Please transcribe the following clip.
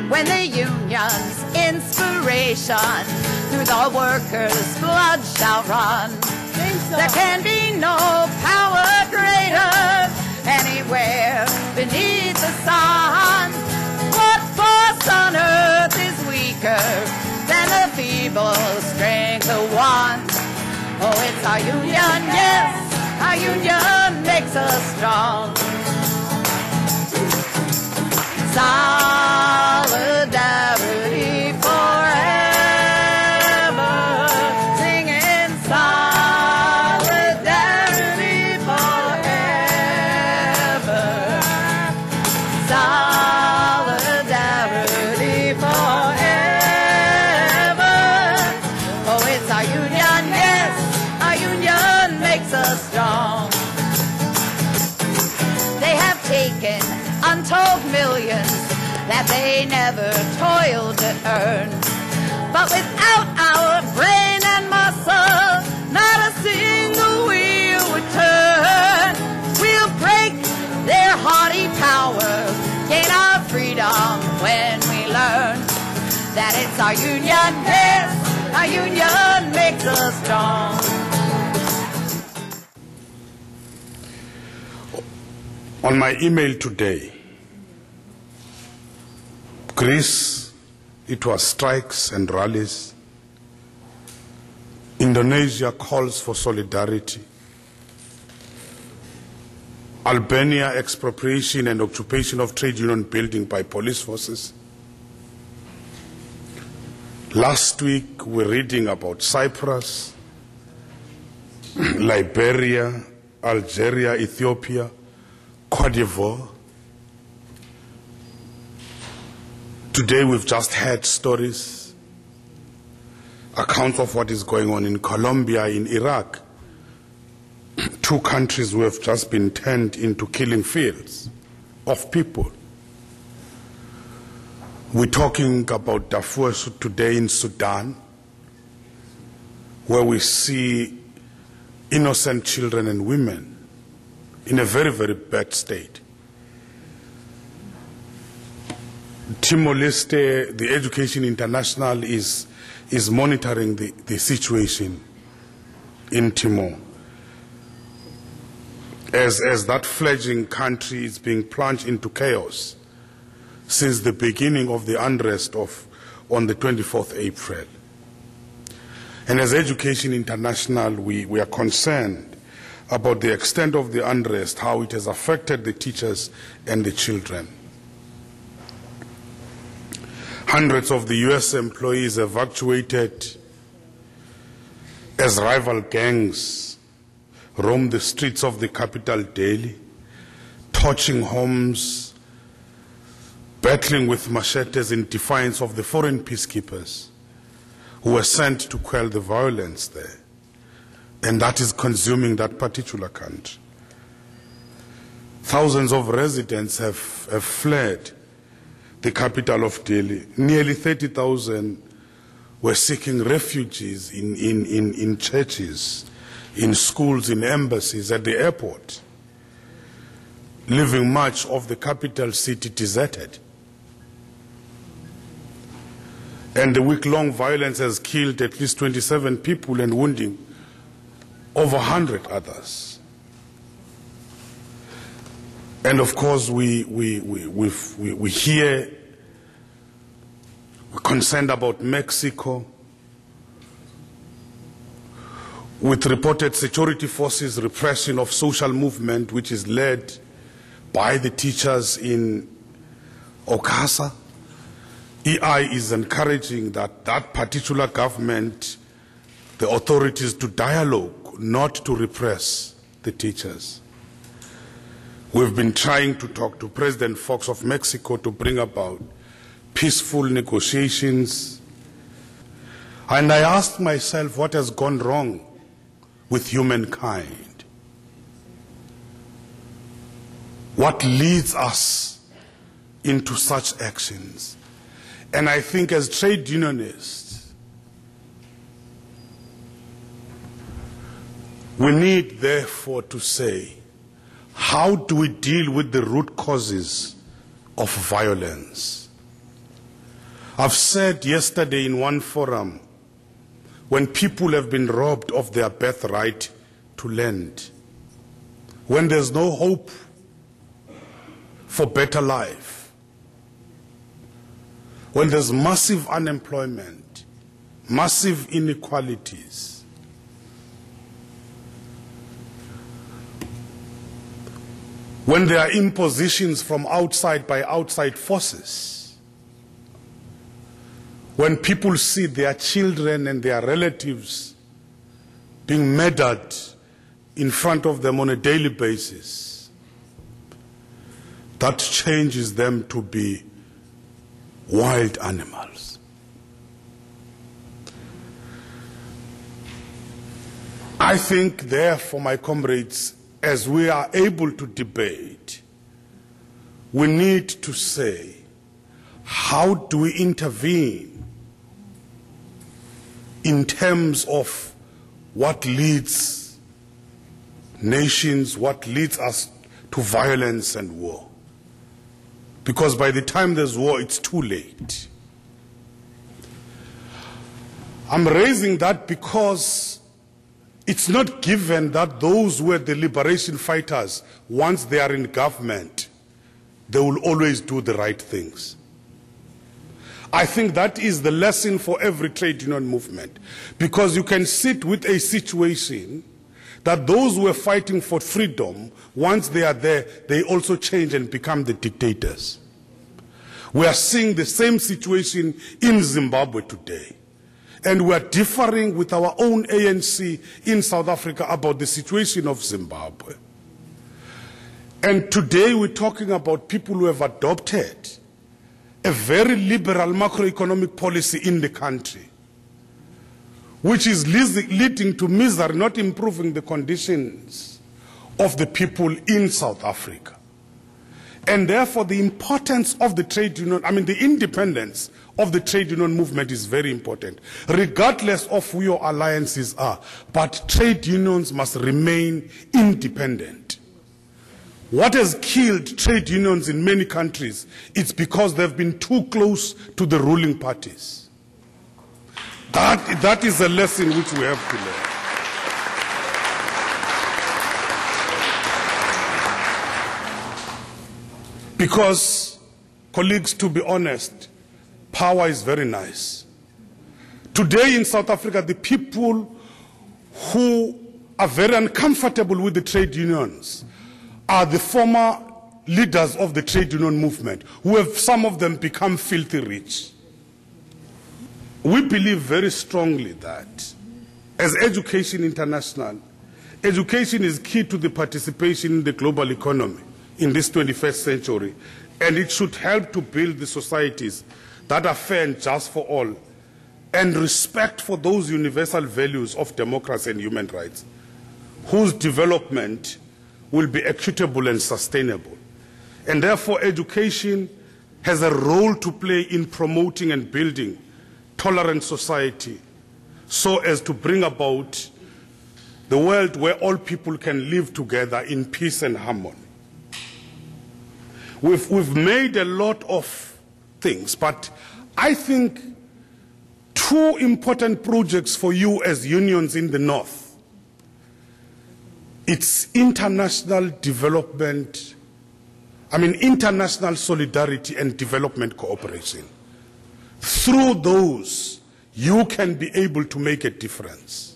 when the union's inspiration through the workers' blood shall run. There can be no power greater anywhere beneath the sun. What force on earth is weaker than the feeble strength of one? Oh, it's our union, yes, our union makes us strong. Solidarity forever, singing solidarity forever, solidarity forever. Oh, it's our union, yes, our union makes us strong. They have taken untold millions that they never toiled to earn. But without our brain and muscle, not a single wheel would turn. We'll break their haughty power, gain our freedom when we learn that it's our union, yes, our union makes us strong. On my email today, Greece, it was strikes and rallies. Indonesia calls for solidarity. Albania, expropriation and occupation of trade union building by police forces. Last week, we're reading about Cyprus, Liberia, Algeria, Ethiopia, Cote d'Ivoire. Today we've just heard stories, accounts of what is going on in Colombia, in Iraq. Two countries who have just been turned into killing fields of people. We're talking about Darfur today in Sudan, where we see innocent children and women in a very, very bad state. Timor-Leste, the Education International is monitoring the situation in Timor. As that fledgling country is being plunged into chaos since the beginning of the unrest on the 24th April. And as Education International, we are concerned about the extent of the unrest, how it has affected the teachers and the children. Hundreds of the US employees evacuated as rival gangs roam the streets of the capital daily, torching homes, battling with machetes in defiance of the foreign peacekeepers who were sent to quell the violence there. And that is consuming that particular country. Thousands of residents have fled the capital of Delhi. Nearly 30,000 were seeking refugees in churches, in schools, in embassies, at the airport, leaving much of the capital city deserted. And the week-long violence has killed at least 27 people and wounding over 100 others. And of course, we hear, we're concerned about Mexico, with reported security forces repression of social movement, which is led by the teachers in Okasa. EI is encouraging that particular government, the authorities, to dialogue, not to repress the teachers. We've been trying to talk to President Fox of Mexico to bring about peaceful negotiations. And I asked myself, what has gone wrong with humankind? What leads us into such actions? And I think as trade unionists, we need therefore to say, how do we deal with the root causes of violence? I've said yesterday in one forum, when people have been robbed of their birthright to land, when there's no hope for better life, when there's massive unemployment, massive inequalities, when there are impositions from outside by outside forces, when people see their children and their relatives being murdered in front of them on a daily basis, that changes them to be wild animals. I think, therefore, my comrades, as we are able to debate, we need to say, how do we intervene in terms of what leads nations, what leads us to violence and war? Because by the time there's war, it's too late. I'm raising that because it's not given that those who are the liberation fighters, once they are in government, they will always do the right things. I think that is the lesson for every trade union movement, because you can sit with a situation that those who are fighting for freedom, once they are there, they also change and become the dictators. We are seeing the same situation in Zimbabwe today. And we are differing with our own ANC in South Africa about the situation of Zimbabwe. And today we're talking about people who have adopted a very liberal macroeconomic policy in the country, which is leading to misery, not improving the conditions of the people in South Africa. And therefore the importance of the trade union, the independence of the trade union movement is very important, regardless of who your alliances are. But trade unions must remain independent. What has killed trade unions in many countries is because they've been too close to the ruling parties. That is a lesson which we have to learn. Because, colleagues, to be honest, power is very nice. Today in South Africa, the people who are very uncomfortable with the trade unions are the former leaders of the trade union movement, who have, some of them, become filthy rich. We believe very strongly that, as Education International, education is key to the participation in the global economy in this 21st century, and it should help to build the societies that are fair and just for all, and respect for those universal values of democracy and human rights, whose development will be equitable and sustainable. And therefore, education has a role to play in promoting and building tolerant society, so as to bring about the world where all people can live together in peace and harmony. We've made a lot of things, but I think two important projects for you as unions in the North. It's international development, international solidarity and development cooperation. Through those, you can be able to make a difference.